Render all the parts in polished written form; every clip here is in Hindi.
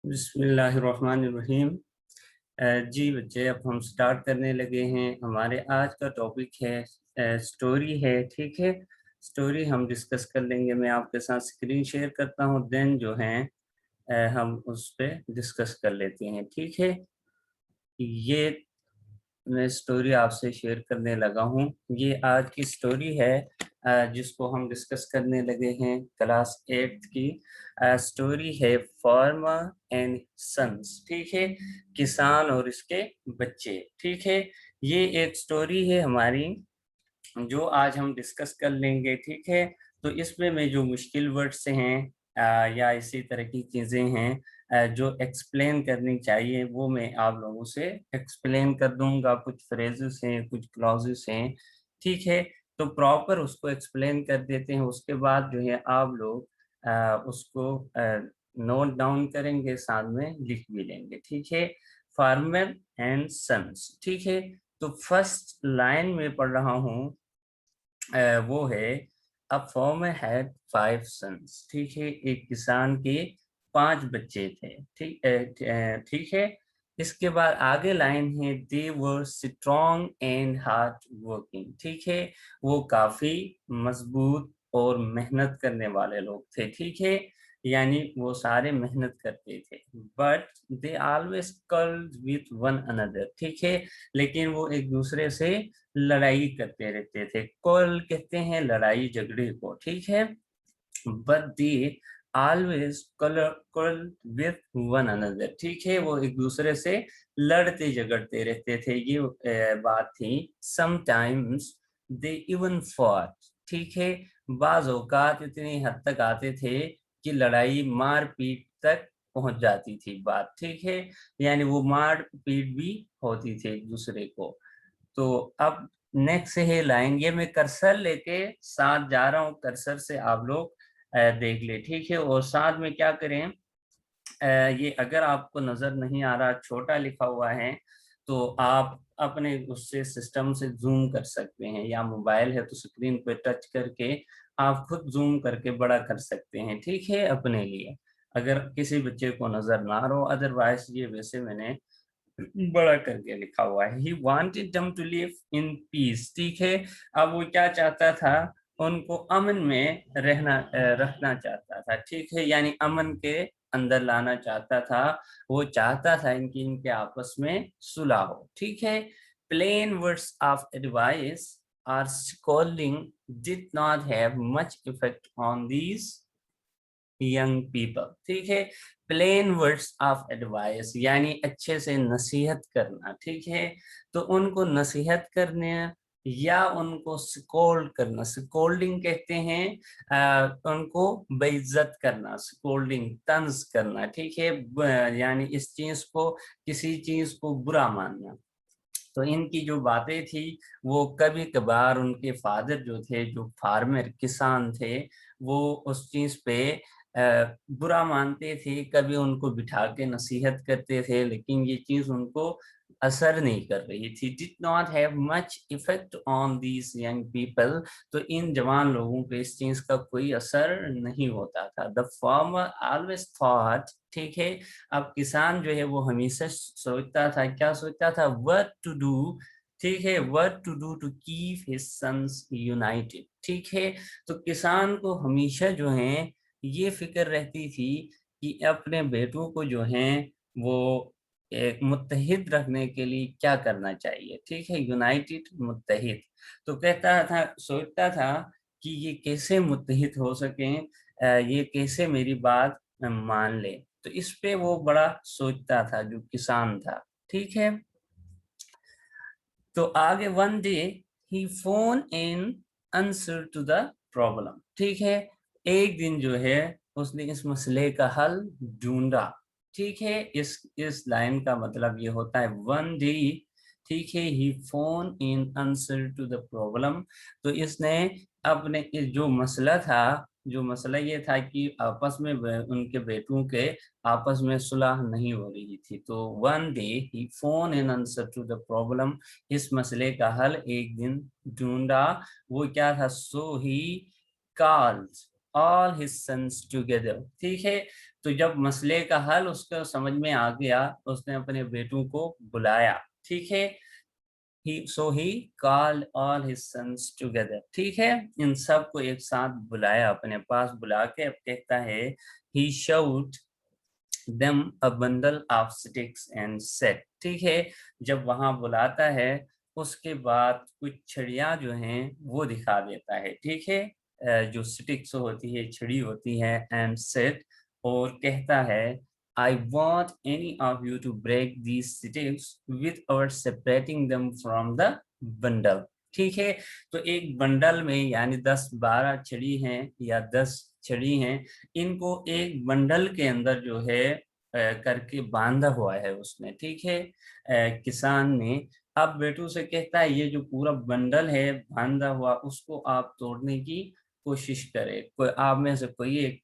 बिस्मिल्लाहिर्रहमानिर्रहीम। जी बच्चे, अब हम स्टार्ट करने लगे हैं। हमारे आज का टॉपिक है स्टोरी है। ठीक है, स्टोरी हम डिस्कस कर लेंगे। मैं आपके साथ स्क्रीन शेयर करता हूँ, देन जो है हम उस पर डिस्कस कर लेते हैं। ठीक है, ये मैं स्टोरी आपसे शेयर करने लगा हूँ। ये आज की स्टोरी है जिसको हम डिस्कस करने लगे हैं, क्लास 8 की स्टोरी है, फार्मर एंड सन्स। ठीक है, किसान और इसके बच्चे। ठीक है, ये एक स्टोरी है हमारी जो आज हम डिस्कस कर लेंगे। ठीक है, तो इसमें मैं जो मुश्किल वर्ड्स हैं या इसी तरह की चीज़ें हैं जो एक्सप्लेन करनी चाहिए, वो मैं आप लोगों से एक्सप्लेन कर दूंगा। कुछ फ्रेजेस हैं, कुछ क्लॉजेस हैं। ठीक है, तो प्रॉपर उसको एक्सप्लेन कर देते हैं। उसके बाद जो है आप लोग उसको नोट डाउन करेंगे, साथ में लिख भी लेंगे। ठीक है, फार्मर एंड सन्स। ठीक है, तो फर्स्ट लाइन में पढ़ रहा हूँ, वो है, अ फार्मर हैड 5 सन्स। ठीक है, एक किसान के 5 बच्चे थे। ठीक है, इसके बाद आगे लाइन है, दे वर स्ट्रॉन्ग एंड हार्ड वर्किंग। ठीक है, वो काफी मजबूत और मेहनत करने वाले लोग थे। ठीक है, यानी वो सारे मेहनत करते थे। But they always quarrelled with one another. ठीक है, लेकिन वो एक दूसरे से लड़ाई करते रहते थे। कॉल कहते हैं लड़ाई झगड़े को। ठीक है, बट दे ऑलवेज कल विथ वन अनदर। ठीक है, वो एक दूसरे से लड़ते झगड़ते रहते थे। ये बात थी। Sometimes they even fought. ठीक है, बाज औकात इतनी हद तक आते थे कि लड़ाई मार पीट तक पहुंच जाती थी बात। ठीक है, यानी वो मार पीट भी होती थी एक दूसरे को। तो अब नेक्स्ट है लाइन, ये मैं कर्सर लेके साथ जा रहा हूँ, कर्सर से आप लोग देख ले। ठीक है, और साथ में क्या करें, ये अगर आपको नजर नहीं आ रहा, छोटा लिखा हुआ है, तो आप अपने उससे सिस्टम से जूम कर सकते हैं, या मोबाइल है तो स्क्रीन पे टच करके आप खुद जूम करके बड़ा कर सकते हैं। ठीक है, अपने लिए, अगर किसी बच्चे को नजर ना रहो। अदरवाइज ये वैसे मैंने बड़ा करके लिखा हुआ है। He wanted them to live in peace. ठीक है, अब वो क्या चाहता था, उनको अमन में रखना चाहता था। ठीक है, यानी अमन के अंदर लाना चाहता था। वो चाहता था इनकी इनके आपस में सुलह हो। ठीक है, plain words of advice or scolding did not have much effect on these young people. ठीक है, प्लेन वर्ड्स ऑफ एडवाइस यानी अच्छे से नसीहत करना। ठीक है, तो उनको नसीहत करने या उनको स्कोल्ड करना, स्कोल्डिंग कहते हैं, उनको बेइज्जत करना, स्कोल्डिंग तंज करना। ठीक है, यानी इस चीज को, किसी चीज को बुरा मानना। तो इनकी जो बातें थी, वो कभी कभार उनके फादर जो थे, जो फार्मर किसान थे, वो उस चीज पे बुरा मानते थे। कभी उनको बिठा के नसीहत करते थे, लेकिन ये चीज उनको असर नहीं कर रही थी। Did not have much effect on these young people. तो इन जवान लोगों पे इस चीज का कोई असर नहीं होता था। The farmer always thought. ठीक है, अब किसान जो है वो हमेशा सोचता था, क्या सोचता था, व्हाट टू डू। ठीक है, what to do to keep his sons united. ठीक है, तो किसान को हमेशा जो है ये फिक्र रहती थी कि अपने बेटों को जो है वो एक मुत्तहिद रखने के लिए क्या करना चाहिए। ठीक है, यूनाइटेड, मुत्तहिद। तो कहता था, सोचता था कि ये कैसे मुत्तहिद हो सके, ये कैसे मेरी बात मान ले। तो इस पे वो बड़ा सोचता था, जो किसान था। ठीक है, तो आगे, one day he phone in answer to the problem. ठीक है, एक दिन जो है उसने इस मसले का हल ढूंढा। ठीक है, इस लाइन का मतलब ये होता है, वन डे। ठीक है, he phone in answer to the problem. तो इसने अपने जो मसला था, जो मसला ये था कि आपस में उनके बेटों के आपस में सुलह नहीं हो रही थी। तो one day he phone in answer to the problem, इस मसले का हल एक दिन ढूंढा। वो क्या था, so he called. all his sons together। ठीक है, तो जब मसले का हल उसको समझ में आ गया, उसने अपने बेटों को बुलाया। ठीक है, he called all his sons together। ठीक है, इन सब को एक साथ बुलाया, अपने पास बुला के अब कहता है he showed them a bundle of sticks and said। ठीक है, जब वहां बुलाता है उसके बाद कुछ छड़ियां जो हैं वो दिखा देता है। ठीक है, जो स्टिक्स होती है, छड़ी होती है, एंड सेड, और कहता है I want any of you to break these sticks without separating them from the bundle। ठीक है, तो एक बंडल में यानी 10-12 छड़ी हैं या 10 छड़ी हैं, इनको एक बंडल के अंदर जो है करके बांधा हुआ है उसने। ठीक है, किसान ने अब बेटू से कहता है ये जो पूरा बंडल है बांधा हुआ उसको आप तोड़ने की कोशिश करें, कोई आप में से कोई एक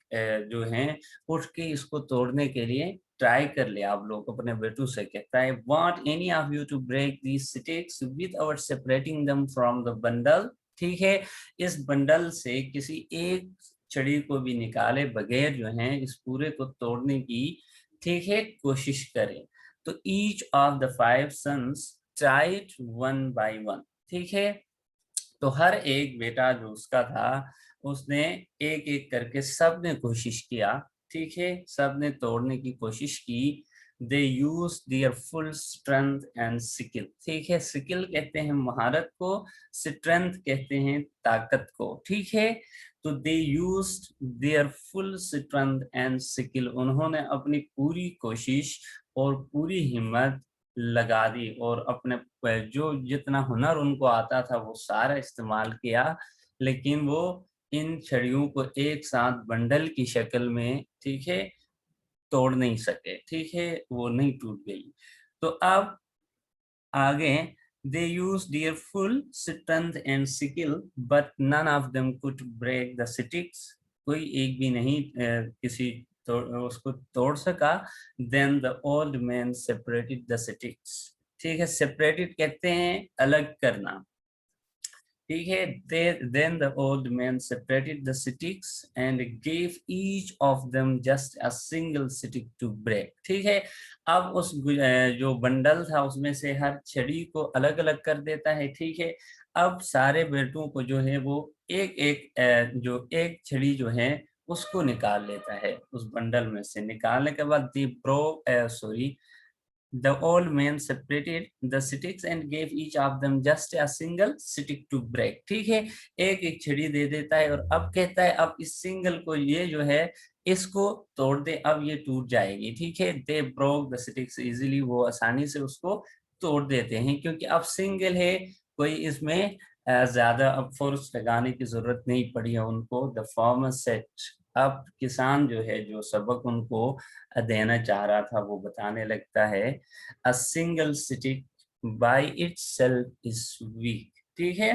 जो है उठ के इसको तोड़ने के लिए ट्राई कर ले। आप लोग अपने बेटू से कहता है want any of you to break these sticks without separating them from the bundle. ठीक है, इस बंडल से किसी एक छड़ी को भी निकाले बगैर जो है इस पूरे को तोड़ने की, ठीक है, कोशिश करें। तो each of the 5 sons tried one by one. ठीक है, तो हर एक बेटा जो उसका था उसने एक एक करके सब ने कोशिश किया। ठीक है, सब ने तोड़ने की कोशिश की। They use their full strength and skill. ठीक है, स्किल कहते हैं महारत को, स्ट्रेंथ कहते हैं ताकत को। ठीक है, तो they use their full strength and skill, उन्होंने अपनी पूरी कोशिश और पूरी हिम्मत लगा दी और अपने जो जितना हुनर उनको आता था वो सारा इस्तेमाल किया, लेकिन वो इन छड़ियों को एक साथ बंडल की शक्ल में, ठीक है, तोड़ नहीं सके। ठीक है, वो नहीं टूट गई। तो अब आगे, they use their full strength and skill but none of them could break the sticks. कोई एक भी नहीं किसी उसको तोड़ सका। Then the old man separated the sticks. ठीक है, सेपरेटेड कहते हैं अलग करना। ठीक है, then the old man separated the sticks and gave each of them just a single stick to break। ठीक है, अब उस जो बंडल था उसमें से हर छड़ी को अलग अलग कर देता है। ठीक है, अब सारे बेटों को जो है वो एक एक जो एक छड़ी जो है उसको निकाल लेता है। उस बंडल में से निकालने के बाद the old man separated the sticks and gave each of them just a single stick to break। ठीक है, एक एक छड़ी दे देता है और अब कहता है अब इस सिंगल को ये जो है इसको तोड़ दे, अब ये टूट जाएगी। ठीक है, they broke the sticks easily, वो आसानी से उसको तोड़ देते हैं क्योंकि अब सिंगल है, कोई इसमें ज्यादा अब फोर्स लगाने की जरूरत नहीं पड़ी है उनको। द फार्मर सेड, अब किसान जो है जो सबक उनको देना चाह रहा था वो बताने लगता है, a single stick by itself is weak. ठीक है,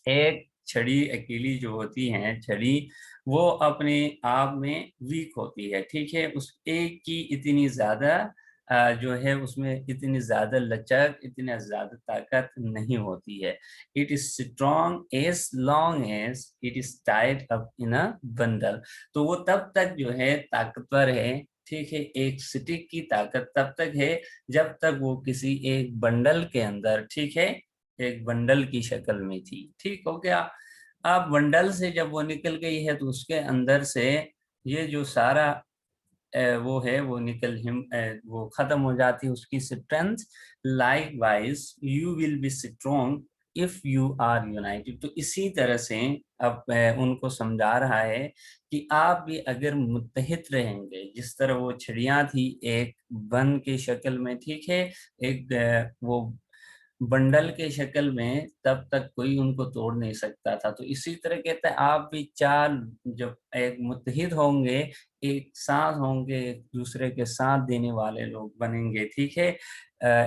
एक छड़ी अकेली जो होती है छड़ी, वो अपने आप में वीक होती है। ठीक है, उस एक की इतनी ज्यादा जो है उसमें इतनी ज्यादा लचक, इतनी ज्यादा ताकत नहीं होती है। It is strong as long as it is tied up in a bundle. तो वो तब तक जो है ताकतवर है। ठीक है, एक स्टिक की ताकत तब तक है जब तक वो किसी एक बंडल के अंदर, ठीक है, एक बंडल की शक्ल में थी। ठीक हो गया। अब बंडल से जब वो निकल गई है तो उसके अंदर से ये जो सारा वो है वो वो खत्म हो जाती है उसकी strength. Like wise you will be strong if you are united. तो इसी तरह से अब उनको समझा रहा है कि आप भी अगर मुत्तहिद रहेंगे, जिस तरह वो चिड़िया थी एक वन की शक्ल में, ठीक है, एक वो बंडल के शक्ल में, तब तक कोई उनको तोड़ नहीं सकता था। तो इसी तरह कहता है आप भी चार जब एक मुत्तहिद होंगे, एक साथ होंगे, एक दूसरे के साथ देने वाले लोग बनेंगे, ठीक है,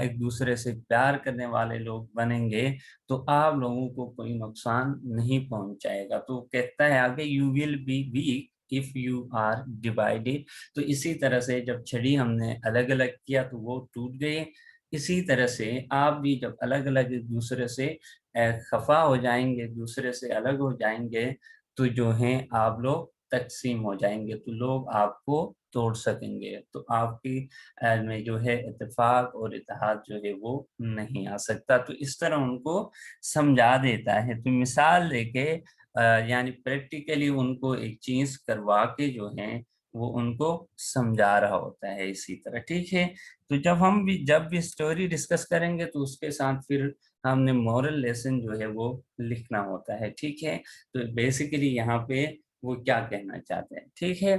एक दूसरे से प्यार करने वाले लोग बनेंगे, तो आप लोगों को कोई नुकसान नहीं पहुंचाएगा। तो कहता है आगे, you will be weak if you are divided. तो इसी तरह से जब छड़ी हमने अलग अलग किया तो वो टूट गए। इसी तरह से आप भी जब अलग अलग एक दूसरे से खफा हो जाएंगे, दूसरे से अलग हो जाएंगे, तो जो है आप लोग तकसीम हो जाएंगे, तो लोग आपको तोड़ सकेंगे, तो आपकी में जो है इत्तेफाक और इत्तेहाद जो है वो नहीं आ सकता। तो इस तरह उनको समझा देता है, तो मिसाल देके यानी प्रैक्टिकली उनको एक चीज करवा के जो है वो उनको समझा रहा होता है इसी तरह। ठीक है, तो जब भी स्टोरी डिस्कस करेंगे तो उसके साथ फिर हमने मॉरल लेसन जो है वो लिखना होता है। ठीक है, तो बेसिकली यहाँ पे वो क्या कहना चाहते हैं। ठीक है,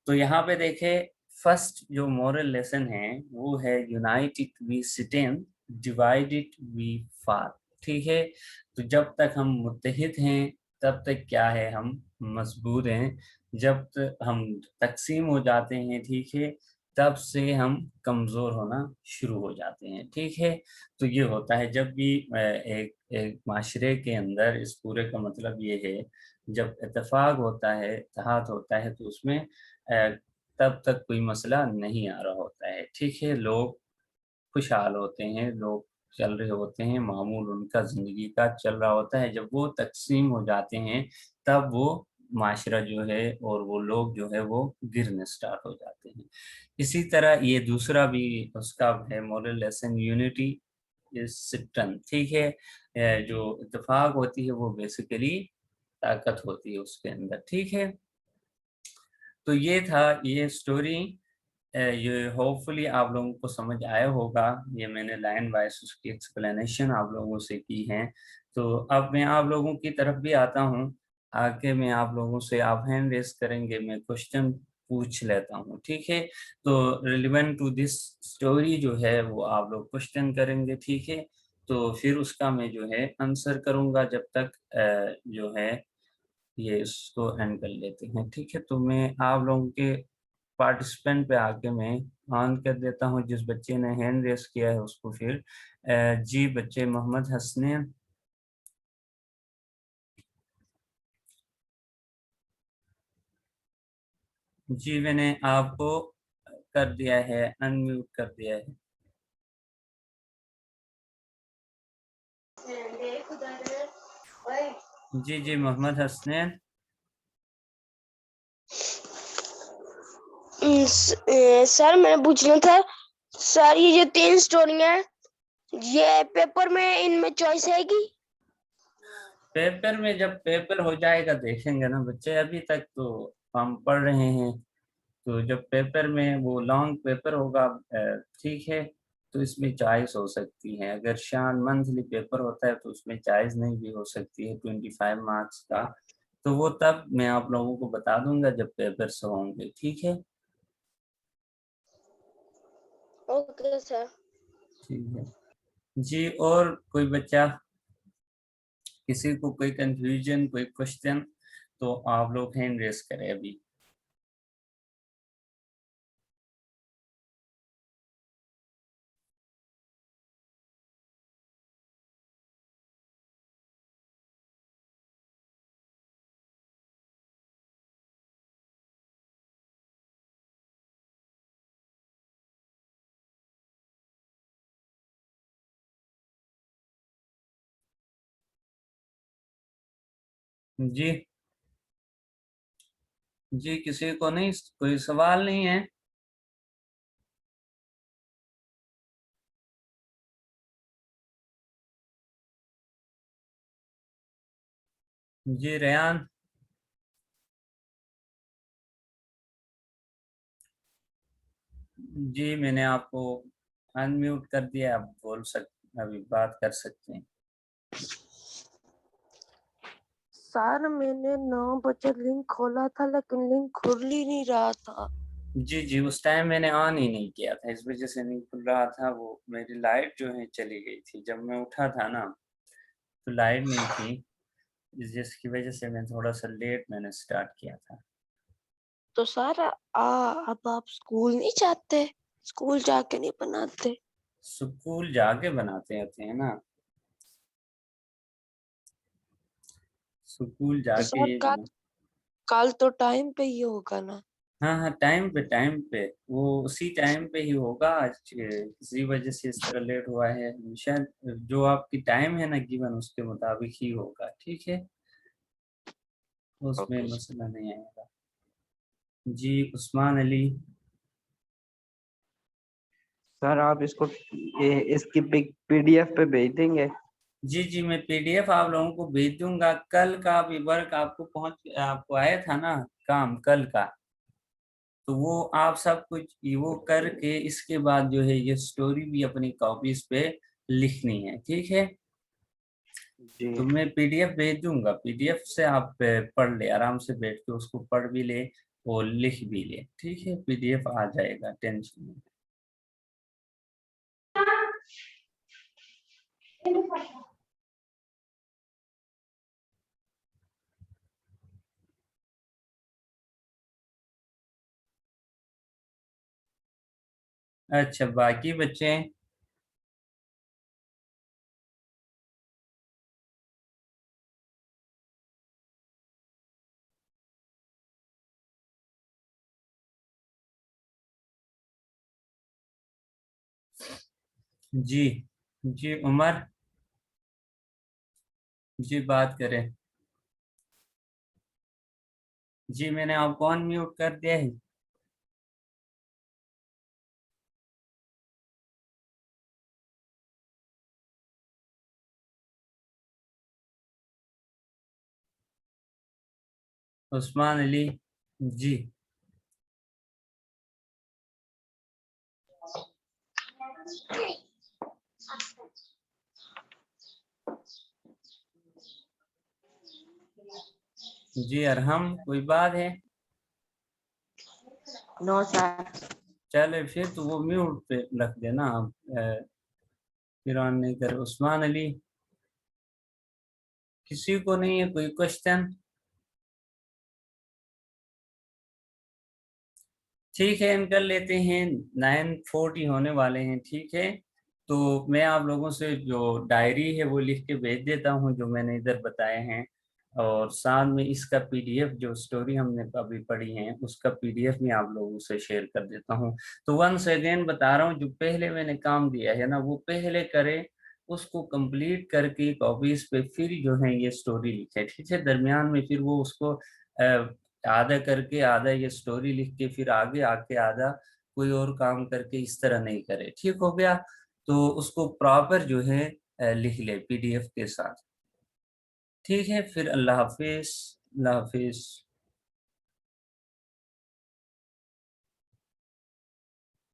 तो यहाँ पे देखे फर्स्ट जो मॉरल लेसन है वो है united we stand, divided we fall. ठीक है, तो जब तक हम मुत्तहिद हैं तब तक क्या है हम मजबूर हैं, जब तक हम तकसीम हो जाते हैं ठीक है तब से हम कमजोर होना शुरू हो जाते हैं। ठीक है, तो ये होता है जब भी एक एक माशरे के अंदर, इस पूरे का मतलब ये है जब इत्तेफाक होता है, इत्तेहाद होता है, तो उसमें तब तक कोई मसला नहीं आ रहा होता है। ठीक है, लोग खुशहाल होते हैं, लोग चल रहे होते हैं, मामूल उनका जिंदगी का चल रहा होता है। जब वो तकसीम हो जाते हैं तब वो माशरा जो है और वो लोग जो है वो गिरने स्टार्ट हो जाते हैं। इसी तरह ये दूसरा भी उसका है moral lesson, unity is strength. ठीक है, जो इत्तेफाक होती है वो बेसिकली ताकत होती है उसके अंदर। ठीक है, तो ये था ये स्टोरी। ये होपफुली आप लोगों को समझ आया होगा, ये मैंने लाइन वाइज उसकी एक्सप्लेनेशन आप लोगों से की है। तो अब मैं आप लोगों की तरफ भी आता हूँ, आके मैं आप लोगों से, आप हैंड रेस करेंगे, मैं क्वेश्चन पूछ लेता हूँ। ठीक है, तो रिलेवेंट टू दिस स्टोरी जो है वो आप लोग क्वेश्चन करेंगे। ठीक है, तो फिर उसका मैं जो है आंसर करूंगा जब तक जो है ये इसको एंड कर लेते हैं। ठीक है, तो मैं आप लोगों के पार्टिसिपेंट पे आके मैं ऑन कर देता हूँ, जिस बच्चे ने हैंड रेस किया है उसको फिर जी बच्चे मोहम्मद हसनैन। जी मैंने आपको कर दिया है, अनम्यूट कर दिया है। जी जी मोहम्मद हसनैन। सर मैंने पूछना था सर, ये जो 3 स्टोरियां हैं ये पेपर में इनमें चॉइस है कि? पेपर में जब पेपर हो जाएगा देखेंगे ना बच्चे, अभी तक तो हम पढ़ रहे हैं, तो जब पेपर में वो लॉन्ग पेपर होगा ठीक है, तो इसमें चॉइस हो सकती है। अगर शान मंथली पेपर होता है तो उसमें चॉइस नहीं भी हो सकती है 25 मार्क्स का, तो वो तब मैं आप लोगों को बता दूंगा जब पेपर से होंगे। ठीक है, ओके सर। ठीक है जी। और कोई बच्चा, किसी को कोई कंफ्यूजन, कोई क्वेश्चन, तो आप लोग हैंड रेस करें अभी। जी जी, किसी को नहीं, कोई सवाल नहीं है। जी रेयान। जी मैंने आपको अनम्यूट कर दिया, आप बोल सकते, अभी बात कर सकते हैं। सर मैंने 9 बजे लिंक खोला था लेकिन लिंक खुल ही नहीं रहा था। जी जी, उस टाइम मैंने ऑन ही नहीं किया था, इस वजह से नहीं खुल रहा था। वो मेरी लाइट जो है चली गई थी जब मैं उठा था ना, तो लाइट नहीं थी, जिसकी वजह से मैं थोड़ा सा लेट मैंने स्टार्ट किया था। तो सर अब आप स्कूल नहीं जाते? स्कूल जाके नहीं बनाते? स्कूल जाके बनाते होते हैं ना, स्कूल तो जाके सर ये कल बना। कल तो टाइम पे ही होगा ना? हाँ हाँ, टाइम पे, टाइम पे, वो उसी टाइम पे ही होगा। आज किसी वजह से इस तरह लेट हुआ है, शायद जो आपकी टाइम है ना गिवन उसके मुताबिक ही होगा। ठीक है, उसमें ओके मसला नहीं आएगा। जी उस्मान अली। सर, आप इसको इसकी पिक पीडीएफ पे भेज देंगे? जी जी मैं पीडीएफ आप लोगों को भेज दूंगा। कल का भी वर्क आपको आया था ना, काम कल का, तो वो आप सब कुछ वो करके इसके बाद जो है ये स्टोरी भी अपनी कॉपीज पे लिखनी है, ठीक है। जी तो मैं पीडीएफ भेज दूंगा, पीडीएफ से आप पढ़ ले, आराम से बैठ के उसको पढ़ भी ले और लिख भी ले, ठीक है। पीडीएफ आ जाएगा, टेंशन नहीं। अच्छा बाकी बच्चे। जी जी उमर, जी बात करें। जी मैंने आपको अनम्यूट कर दिया है। उस्मान अली। जी जी अरहम, कोई बात है? No sir. चले फिर तो वो म्यूट पे रख देना आप, फिर ऑन नहीं कर। उस्मान अली, किसी को नहीं है कोई क्वेश्चन? ठीक है इन कर लेते हैं, 9:40 होने वाले हैं, ठीक है। तो मैं आप लोगों से जो डायरी है वो लिख के भेज देता हूँ जो मैंने इधर बताए हैं, और साथ में इसका पीडीएफ जो स्टोरी हमने अभी पढ़ी है उसका पीडीएफ भी आप लोगों से शेयर कर देता हूँ। तो वंस अगेन बता रहा हूँ, जो पहले मैंने काम दिया है ना वो पहले करें, उसको कंप्लीट करके कॉपीज पे फिर जो है ये स्टोरी लिखे, ठीक है। दरमियान में फिर वो उसको आधा करके, आधा ये स्टोरी लिख के फिर आगे आके आधा कोई और काम करके इस तरह नहीं करे, ठीक हो गया। तो उसको प्रॉपर जो है लिख ले पीडीएफ के साथ, ठीक है। फिर अल्लाह हाफिज, अल्लाह हाफिज।